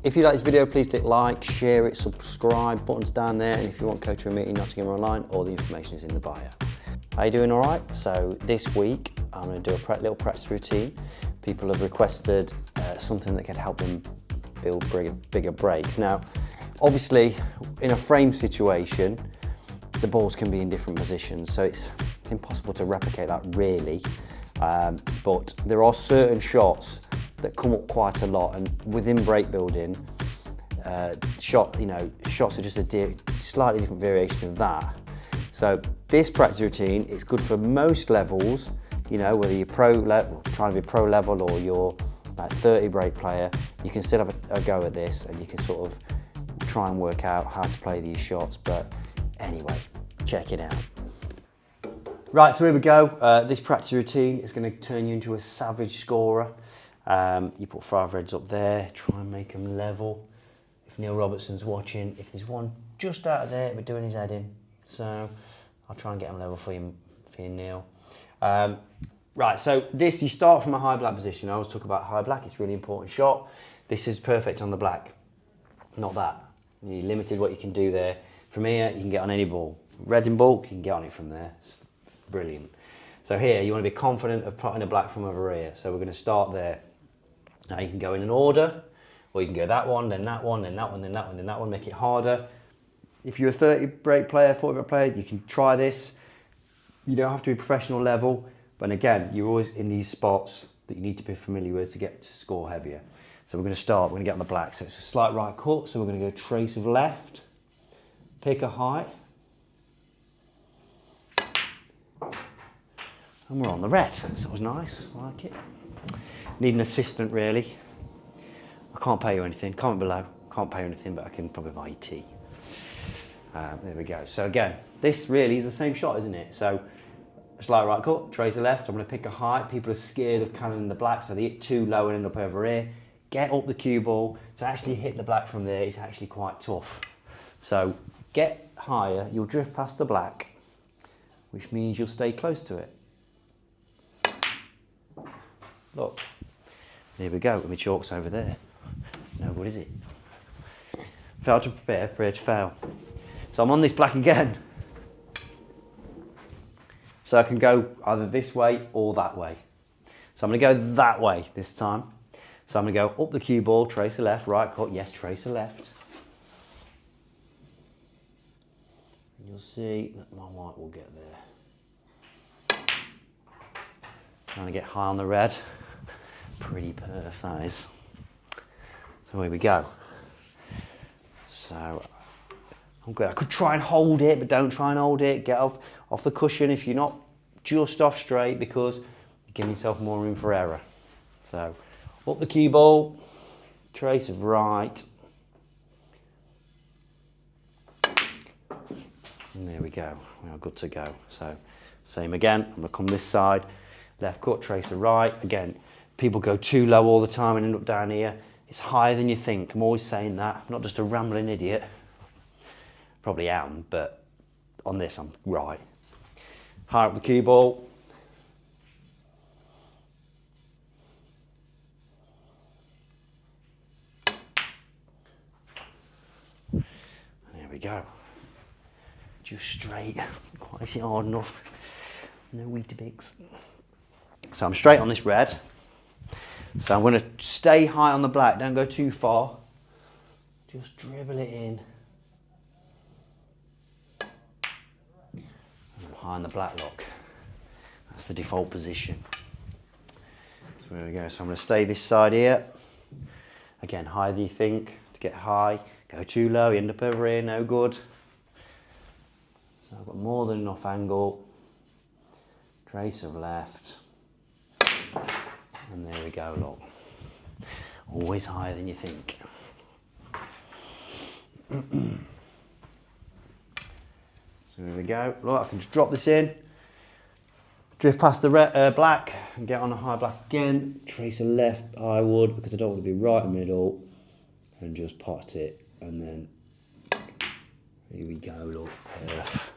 If you like this video, please click like, share it, subscribe, buttons down there, and if you want coaching or meeting Nottingham Online, all the information is in the bio. How you doing? All right? So this week, I'm going to do a little practice routine. People have requested something that could help them build bigger breaks. Now, obviously, in a frame situation, the balls can be in different positions, so it's impossible to replicate that really. But there are certain shots that come up quite a lot, and within break building, shots are just a slightly different variation of that. So this practice routine is good for most levels. You know, whether you're trying to be pro level or you're like 30 break player, you can still have a go at this, and you can sort of try and work out how to play these shots. But anyway, check it out. Right, so here we go. This practice routine is going to turn you into a savage scorer. You put 5 reds up there, try and make them level. If Neil Robertson's watching, if there's one just out of there, we're doing his head in. So I'll try and get them level for you Neil. Right, so this, you start from a high black position. I always talk about high black, it's a really important shot. This is perfect on the black, not that. You're limited what you can do there. From here, you can get on any ball. Red in bulk, you can get on it from there. It's brilliant. So here, you want to be confident of plotting a black from over here. So we're going to start there. Now you can go in an order, or you can go that one, then that one, then that one, then that one, then that one, make it harder. If you're a 30 break player, 40 break player, you can try this. You don't have to be professional level, but again, you're always in these spots that you need to be familiar with to get to score heavier. So we're going to start, we're going to get on the black. So it's a slight right cut, so we're going to go trace of left, pick a height, and we're on the red. So that was nice, I like it. Need an assistant really. I can't pay you anything, comment below. Can't pay you anything, but I can probably buy you tea. There we go. So again, this really is the same shot, isn't it? So a slight right cut, trace of left. I'm going to pick a height. People are scared of cannoning the black, so they hit too low and end up over here. Get up the cue ball. To actually hit the black from there is actually quite tough. So get higher, you'll drift past the black, which means you'll stay close to it. Look, there we go, my chalk's over there. No, what is it? Fail to prepare, prepare to fail. So I'm on this black again. So I can go either this way or that way. So I'm going to go that way this time. So I'm going to go up the cue ball, trace a left, right cut, yes, trace a left. And you'll see that my white will get there. Trying to get high on the red. Pretty perf, that is. So here we go. So I'm good. I could try and hold it, but don't try and hold it. Get off the cushion if you're not just off straight, because you're giving yourself more room for error. So up the cue ball, trace of right. And there we go. We are good to go. So same again. I'm going to come this side. Left cut, trace of right. Again, people go too low all the time and end up down here. It's higher than you think. I'm always saying that. I'm not just a rambling idiot. Probably am, but on this I'm right. High up the cue ball. There we go. Just straight. Quite hard enough. No Weetabix. So I'm straight on this red. So I'm going to stay high on the black, don't go too far. Just dribble it in. And I'm high on the black lock. That's the default position. So there we go. So I'm going to stay this side here. Again, higher than you think. To get high, go too low, you end up over here, no good. So I've got more than enough angle. Trace of left. And there we go, look. Always higher than you think. So there we go. Look, I can just drop this in, drift past the black, and get on a high black again. Trace a left, I would, because I don't want to be right in the middle, and just pot it, and then here we go, look, perf.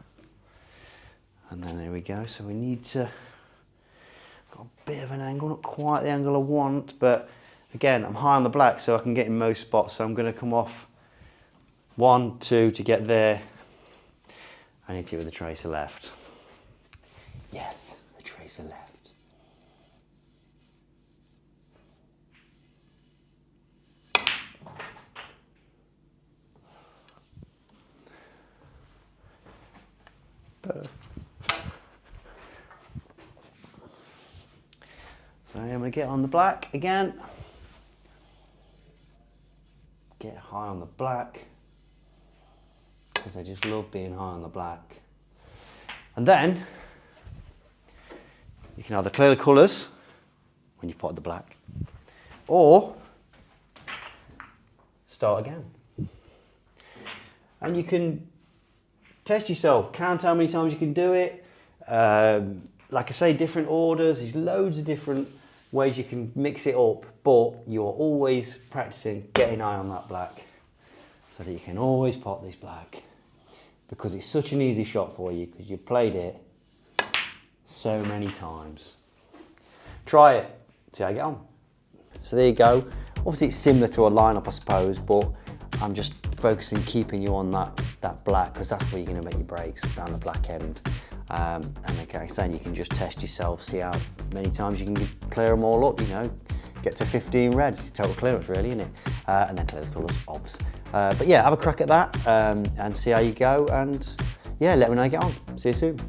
And then there we go. So we need to, got a bit of an angle, not quite the angle I want, but Again, I'm high on the black so I can get in most spots, so I'm going to come off 1, 2 to get there. I need to with a tracer left. Yes, a tracer left. So I'm going to get on the black again. Get high on the black, because I just love being high on the black. And then you can either clear the colours when you've potted the black, or start again. And you can test yourself, count how many times you can do it. Like I say, different orders, there's loads of different ways you can mix it up, but you're always practicing getting high on that black so that you can always pot this black, because it's such an easy shot for you because you've played it so many times. Try it, see how you get on. So there you go. Obviously it's similar to a lineup, I suppose, but I'm just focusing keeping you on that black, because that's where you're going to make your breaks, down the black end. And like I was saying, you can just test yourself, see how many times you can clear them all up, you know, get to 15 reds, it's total clearance really, isn't it? And then clear the colours, obvs. But yeah, have a crack at that and see how you go, and yeah, let me know how you get on. See you soon.